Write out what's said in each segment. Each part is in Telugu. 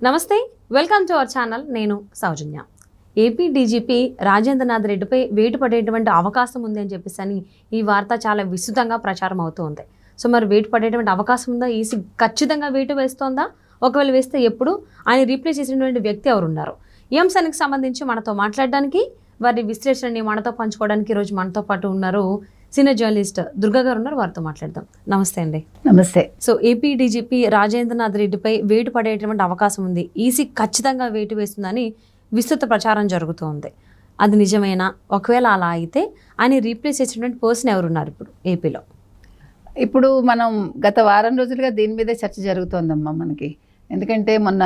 నమస్తే, వెల్కమ్ టు అవర్ ఛానల్. నేను సౌజన్య. ఏపీ డీజీపీ రాజేంద్రనాథ్ రెడ్డిపై వేటు పడేటువంటి అవకాశం ఉంది అని చెప్పేసి ఈ వార్త చాలా విస్తృతంగా ప్రచారం అవుతూ ఉంది. సో మరి వేటు పడేటువంటి అవకాశం ఉందా? ఈసీ ఖచ్చితంగా వేటు వేస్తోందా? ఒకవేళ వేస్తే ఎప్పుడు? ఆయన రీప్లేస్ చేసినటువంటి వ్యక్తి ఎవరున్నారు? ఈ అంశానికి సంబంధించి మనతో మాట్లాడడానికి, వారి విశ్లేషణని మనతో పంచుకోవడానికి ఈరోజు మనతో పాటు ఉన్నారు సీనియర్ జర్నలిస్ట్ దుర్గా గారు ఉన్నారు. వారితో మాట్లాడదాం. నమస్తే అండి. నమస్తే. సో ఏపీ డీజీపీ రాజేంద్రనాథ్ రెడ్డిపై వేటు పడేటువంటి అవకాశం ఉంది, ఈసీ ఖచ్చితంగా వేటు వేస్తుందని విస్తృత ప్రచారం జరుగుతోంది. అది నిజమేనా? ఒకవేళ అలా అయితే ఆయన రీప్లేస్ చేసినటువంటి పర్సన్ ఎవరున్నారు ఇప్పుడు ఏపీలో? ఇప్పుడు మనం గత వారం రోజులుగా దీని మీదే చర్చ జరుగుతోందమ్మా మనకి. ఎందుకంటే మొన్న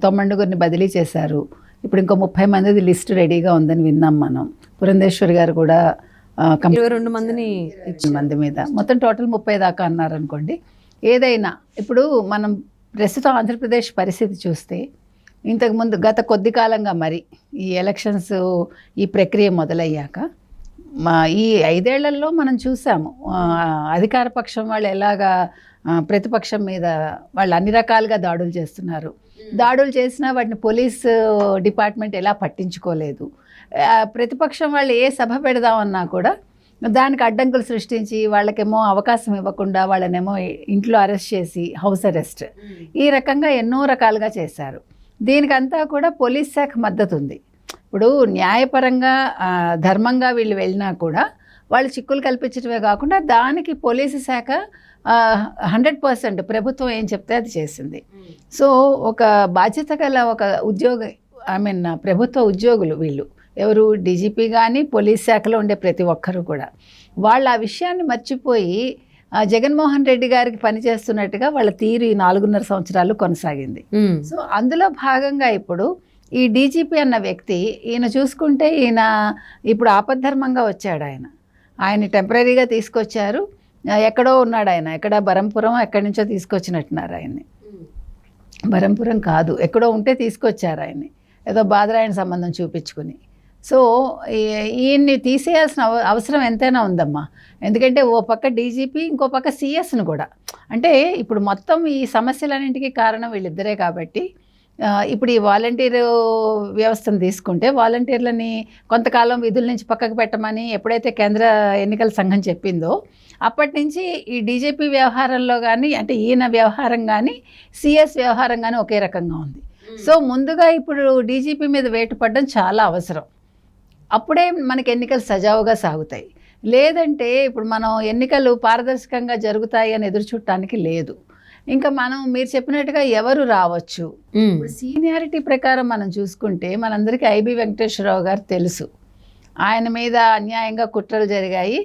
9 బదిలీ చేశారు. ఇప్పుడు ఇంకో 30 మందిది లిస్ట్ రెడీగా ఉందని విన్నాం మనం. పురంధేశ్వరి గారు కూడా 22 మంది మీద మొత్తం టోటల్ 30 దాకా అన్నారు అనుకోండి. ఏదైనా ఇప్పుడు మనం ప్రస్తుతం ఆంధ్రప్రదేశ్ పరిస్థితి చూస్తే, ఇంతకుముందు గత కొద్ది కాలంగా మరి ఈ ఎలక్షన్స్ ఈ ప్రక్రియ మొదలయ్యాక ఈ 5 ఏళ్లలో మనం చూసాము అధికార పక్షం వాళ్ళు ఎలాగా ప్రతిపక్షం మీద వాళ్ళు అన్ని రకాలుగా దాడులు చేస్తున్నారు. దాడులు చేసినా వాటిని పోలీస్ డిపార్ట్మెంట్ ఎలా పట్టించుకోలేదు. ప్రతిపక్షం వాళ్ళు ఏ సభ పెడదామన్నా కూడా దానికి అడ్డంకులు సృష్టించి వాళ్ళకేమో అవకాశం ఇవ్వకుండా వాళ్ళనేమో ఇంట్లో అరెస్ట్ చేసి హౌస్ అరెస్ట్, ఈ రకంగా ఎన్నో రకాలుగా చేశారు. దీనికంతా కూడా పోలీస్ శాఖ మద్దతు ఉంది. ఇప్పుడు న్యాయపరంగా ధర్మంగా వీళ్ళు వెళ్ళినా కూడా వాళ్ళు చిక్కులు కల్పించడమే కాకుండా దానికి పోలీసు శాఖ 100% ప్రభుత్వం ఏం చెప్తే అది చేసింది. సో ఒక బాధ్యత గల ఒక ప్రభుత్వ ఉద్యోగులు వీళ్ళు ఎవరు, డీజీపీ కానీ పోలీస్ శాఖలో ఉండే ప్రతి ఒక్కరు కూడా వాళ్ళు ఆ విషయాన్ని మర్చిపోయి జగన్మోహన్ రెడ్డి గారికి పనిచేస్తున్నట్టుగా వాళ్ళ తీరు ఈ 4.5 సంవత్సరాలు కొనసాగింది. సో అందులో భాగంగా ఇప్పుడు ఈ డీజీపీ అన్న వ్యక్తి, ఈయన చూసుకుంటే ఈయన ఇప్పుడు ఆపద్ధర్మంగా వచ్చాడు. ఆయన టెంపరీగా తీసుకొచ్చారు. ఎక్కడో ఉన్నాడు ఆయన, ఎక్కడ బరంపురం ఎక్కడి నుంచో తీసుకొచ్చినట్టున్నారు ఆయన్ని. బరంపురం కాదు, ఎక్కడో ఉంటే తీసుకొచ్చారు ఆయన్ని, ఏదో బాదరాయణ సంబంధం చూపించుకుని. సో ఈయన్ని తీసేయాల్సిన అవసరం ఎంతైనా ఉందమ్మా. ఎందుకంటే ఓ పక్క డీజీపీ, ఇంకో పక్క సిఎస్ను కూడా. అంటే ఇప్పుడు మొత్తం ఈ సమస్యలన్నింటికీ కారణం వీళ్ళిద్దరే కాబట్టి ఇప్పుడు ఈ వాలంటీర్ వ్యవస్థను తీసుకుంటే వాలంటీర్లని కొంతకాలం విధుల నుంచి పక్కకు పెట్టమని ఎప్పుడైతే కేంద్ర ఎన్నికల సంఘం చెప్పిందో అప్పటి నుంచి ఈ డీజీపీ వ్యవహారంలో కానీ, అంటే ఈయన వ్యవహారం కానీ సిఎస్ వ్యవహారం కానీ ఒకే రకంగా ఉంది. సో ముందుగా ఇప్పుడు డీజీపీ మీద వేటు పడడం చాలా అవసరం. అప్పుడే మనకి ఎన్నికలు సజావుగా సాగుతాయి. లేదంటే ఇప్పుడు మనం ఎన్నికలు పారదర్శకంగా జరుగుతాయి అని ఎదురు చూడటానికి లేదు. ఇంకా మీరు చెప్పినట్టుగా ఎవరు రావచ్చు. సీనియారిటీ ప్రకారం మనం చూసుకుంటే మనందరికీ ఐబి వెంకటేశ్వరరావు గారు తెలుసు. ఆయన మీద అన్యాయంగా కుట్రలు జరిగాయి.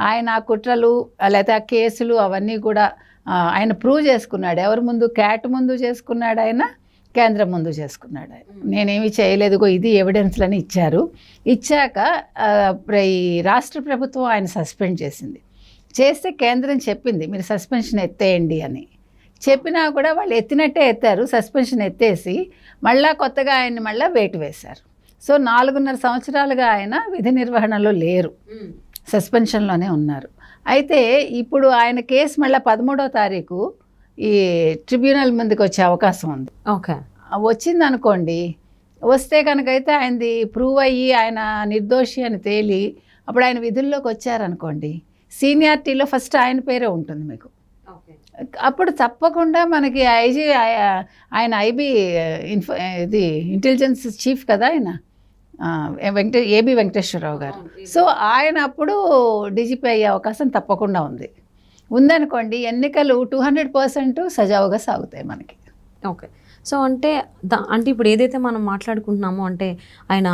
ఆయన ఆ కుట్రలు లేకపోతే ఆ కేసులు అవన్నీ కూడా ఆయన ప్రూవ్ చేసుకున్నాడు. ఎవరి ముందు? క్యాట్ ముందు చేసుకున్నాడు ఆయన, కేంద్రం ముందు చేసుకున్నాడు ఆయన. నేనేమి చేయలేదుగో ఇది ఎవిడెన్స్లని ఇచ్చారు. ఇచ్చాక ఈ రాష్ట్ర ప్రభుత్వం ఆయన సస్పెండ్ చేస్తే కేంద్రం చెప్పింది మీరు సస్పెన్షన్ ఎత్తేయండి అని. చెప్పినా కూడా వాళ్ళు ఎత్తినట్టే ఎత్తారు. సస్పెన్షన్ ఎత్తేసి మళ్ళా కొత్తగా ఆయన్ని మళ్ళీ వేటు వేశారు. సో 4.5 సంవత్సరాలుగా ఆయన విధి నిర్వహణలో లేరు, సస్పెన్షన్లోనే ఉన్నారు. అయితే ఇప్పుడు ఆయన కేసు మళ్ళీ 13వ తారీఖు ఈ ట్రిబ్యునల్ ముందుకు వచ్చే అవకాశం ఉంది. ఓకే, వచ్చింది అనుకోండి. వస్తే కనుకైతే ఆయనది ప్రూవ్ అయ్యి ఆయన నిర్దోషి అని తేలి అప్పుడు ఆయన విధుల్లోకి వచ్చారనుకోండి, సీనియారిటీలో ఫస్ట్ ఆయన పేరే ఉంటుంది మీకు. అప్పుడు తప్పకుండా మనకి ఆయన ఐబీ ఇది ఇంటెలిజెన్స్ చీఫ్ కదా ఆయన, ఏబి వెంకటేశ్వరరావు గారు. సో ఆయన అప్పుడు డీజీపీ అయ్యే అవకాశం తప్పకుండా ఉందనుకోండి. ఎన్నికలు 200% సజావుగా సాగుతాయి మనకి. ఓకే. సో అంటే ఇప్పుడు ఏదైతే మనం మాట్లాడుకుంటున్నామో, అంటే ఆయన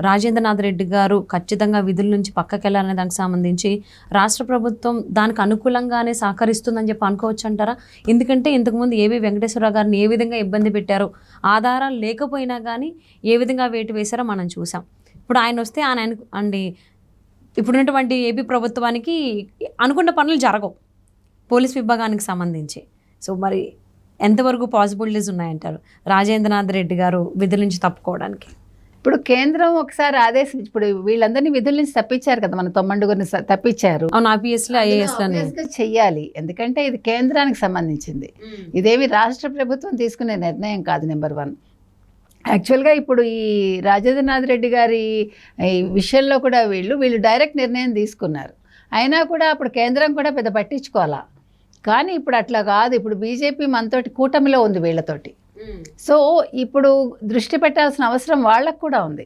రాజేంద్రనాథ్ రెడ్డి గారు ఖచ్చితంగా విధుల నుంచి పక్కకి వెళ్ళాలనే దానికి సంబంధించి రాష్ట్ర ప్రభుత్వం దానికి అనుకూలంగానే సహకరిస్తుందని చెప్పి అనుకోవచ్చు అంటారా? ఎందుకంటే ఇంతకుముందు ఏబి వెంకటేశ్వరరావు గారిని ఏ విధంగా ఇబ్బంది పెట్టారో, ఆధారాలు లేకపోయినా కానీ ఏ విధంగా వేటు వేశారో మనం చూసాం. ఇప్పుడు ఆయన వస్తే ఇప్పుడున్నటువంటి ఏపీ ప్రభుత్వానికి అనుకున్న పనులు జరగవు పోలీస్ విభాగానికి సంబంధించి. సో మరి ఎంతవరకు పాసిబిలిటీస్ ఉన్నాయంటారు రాజేంద్రనాథ్ రెడ్డి గారు విధుల నుంచి తప్పుకోవడానికి? ఇప్పుడు కేంద్రం ఒకసారి ఆదేశం, ఇప్పుడు వీళ్ళందరినీ విధుల నుంచి తప్పించారు కదా, మన తొమ్మండుగురిని తప్పించారు. అవును, IPSలో IASలోనే చెయ్యాలి, ఎందుకంటే ఇది కేంద్రానికి సంబంధించింది, ఇదేమి రాష్ట్ర ప్రభుత్వం తీసుకునే నిర్ణయం కాదు. నెంబర్ 1. యాక్చువల్గా ఇప్పుడు ఈ రాజేంద్రనాథ్ రెడ్డి గారి ఈ విషయంలో కూడా వీళ్ళు డైరెక్ట్ నిర్ణయం తీసుకున్నారు. అయినా కూడా అప్పుడు కేంద్రం కూడా పెద్ద పట్టించుకోవాలా. కానీ ఇప్పుడు అట్లా కాదు, ఇప్పుడు బీజేపీ మనతోటి కూటమిలో ఉంది వీళ్ళతోటి. సో ఇప్పుడు దృష్టి పెట్టాల్సిన అవసరం వాళ్ళకు కూడా ఉంది.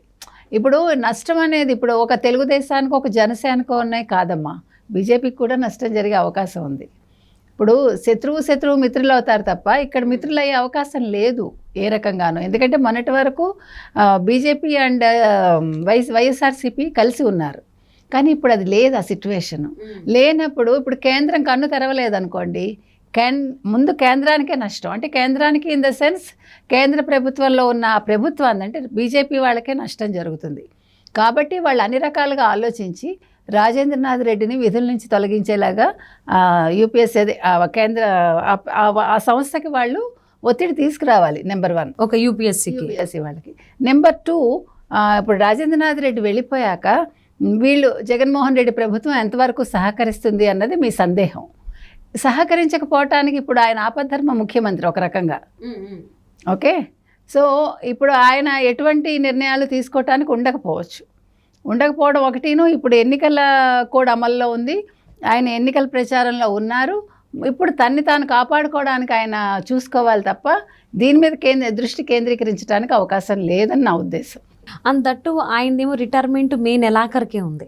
ఇప్పుడు నష్టం అనేది ఇప్పుడు ఒక తెలుగుదేశానికి ఒక జనసేనకో ఉన్నాయి కాదమ్మా, బీజేపీకి కూడా నష్టం జరిగే అవకాశం ఉంది. ఇప్పుడు శత్రువు మిత్రులు అవుతారు తప్ప ఇక్కడ మిత్రులు అయ్యే అవకాశం లేదు ఏ రకంగానూ. ఎందుకంటే మొన్నటి వరకు బీజేపీ అండ్ వైఎస్ఆర్సీపీ కలిసి ఉన్నారు, కానీ ఇప్పుడు అది లేదు. ఆ సిచ్యువేషన్ లేనప్పుడు ఇప్పుడు కేంద్రం కన్ను తెరవలేదనుకోండి, ముందు కేంద్రానికే నష్టం. అంటే కేంద్రానికి ఇన్ ద సెన్స్ కేంద్ర ప్రభుత్వంలో ఉన్న ఆ ప్రభుత్వాన్ని అంటే బీజేపీ వాళ్ళకే నష్టం జరుగుతుంది. కాబట్టి వాళ్ళు అన్ని రకాలుగా ఆలోచించి రాజేంద్రనాథ్ రెడ్డిని విధుల నుంచి తొలగించేలాగా యూపీఎస్సీ కేంద్ర ఆ సంస్థకి వాళ్ళు ఒత్తిడి తీసుకురావాలి. నెంబర్ 1 ఒక యూపీఎస్సీ వాళ్ళకి. నెంబర్ 2, ఇప్పుడు రాజేంద్రనాథ్ రెడ్డి వెళ్ళిపోయాక వీళ్ళు జగన్మోహన్ రెడ్డి ప్రభుత్వం ఎంతవరకు సహకరిస్తుంది అన్నది మీ సందేహం. సహకరించకపోవటానికి ఇప్పుడు ఆయన ఆపద్ధర్మ ముఖ్యమంత్రి ఒక రకంగా. ఓకే, సో ఇప్పుడు ఆయన ఎటువంటి నిర్ణయాలు తీసుకోవటానికి ఉండకపోవడం ఒకటిను. ఇప్పుడు ఎన్నికల కోడ్ అమల్లో ఉంది, ఆయన ఎన్నికల ప్రచారంలో ఉన్నారు. ఇప్పుడు తన్ని తాను కాపాడుకోవడానికి ఆయన చూసుకోవాలి తప్ప దీని మీద దృష్టి కేంద్రీకరించడానికి అవకాశం లేదని నా ఉద్దేశం. అండ్ దట్టు ఆయనదేమో రిటైర్మెంట్ మే నెలాఖరికే ఉంది.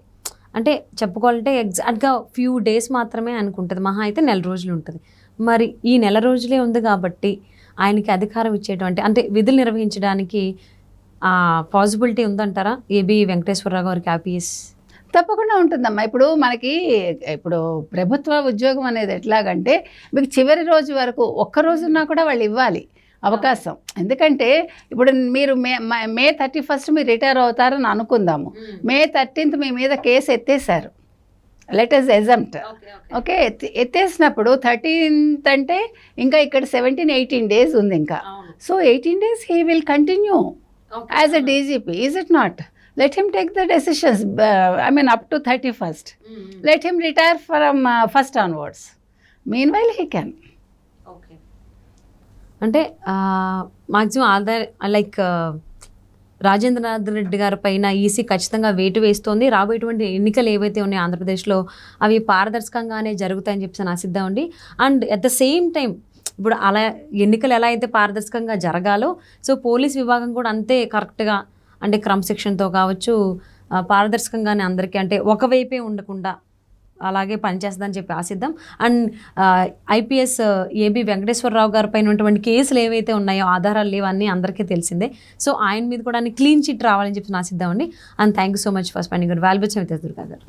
అంటే చెప్పుకోవాలంటే ఎగ్జాక్ట్గా ఫ్యూ డేస్ మాత్రమే అనుకుంటుంది, మహా అయితే 1 రోజులు ఉంటుంది. మరి ఈ 1 రోజులే ఉంది కాబట్టి ఆయనకి అధికారం ఇచ్చేటువంటి అంటే విధులు నిర్వహించడానికి పాసిబిలిటీ ఉందంటారా ఏబి వెంకటేశ్వరరావు గారికి IPS? తప్పకుండా ఉంటుందమ్మా. ఇప్పుడు మనకి ఇప్పుడు ప్రభుత్వ ఉద్యోగం అనేది ఎట్లాగంటే మీకు చివరి రోజు వరకు ఒక్క రోజున్నా కూడా వాళ్ళు ఇవ్వాలి అవకాశం. ఎందుకంటే ఇప్పుడు మీరు మే 31st మీరు రిటైర్ అవుతారని అనుకుందాము, మే 13th మీ మీద కేసు ఎత్తేసారు, లెట్ అస్ ఎజంప్ట్. ఓకే, ఎత్తేసినప్పుడు 13th అంటే ఇంకా ఇక్కడ 17-18 days ఉంది ఇంకా. So 18 days he will continue as a DGP, is it not? Let him take the decisions, up to 31st. Let him retire from 1st onwards. Meanwhile, he can. Okay. అంటే మాక్సిమం ఆధార్ లైక్ రాజేంద్రనాథ్ రెడ్డి గారి పైన ఈసీ ఖచ్చితంగా వేటు వేస్తోంది. రాబోయేటువంటి ఎన్నికలు ఏవైతే ఉన్నాయో ఆంధ్రప్రదేశ్లో అవి పారదర్శకంగానే జరుగుతాయని చెప్పి ఆశిద్దాం అండి. And at the same time ఇప్పుడు అలా ఎన్నికలు ఎలా అయితే పారదర్శకంగా జరగాలో, సో పోలీస్ విభాగం కూడా అంతే కరెక్ట్గా అంటే క్రమశిక్షణతో కావచ్చు, పారదర్శకంగానే అందరికీ అంటే ఒకవైపే ఉండకుండా అలాగే పనిచేస్తుందని చెప్పి ఆశిద్దాం. అండ్ IPS ఏబి వెంకటేశ్వరరావు గారి పైన ఉన్నటువంటి కేసులు ఏవైతే ఉన్నాయో ఆధారాలు లేవన్నీ అందరికీ తెలిసిందే. సో ఆయన మీద కూడా క్లీన్ చిట్ రావాలని చెప్పి ఆశిద్దామండి. And thank you so much for spending good valuable time with us, Durga గారు.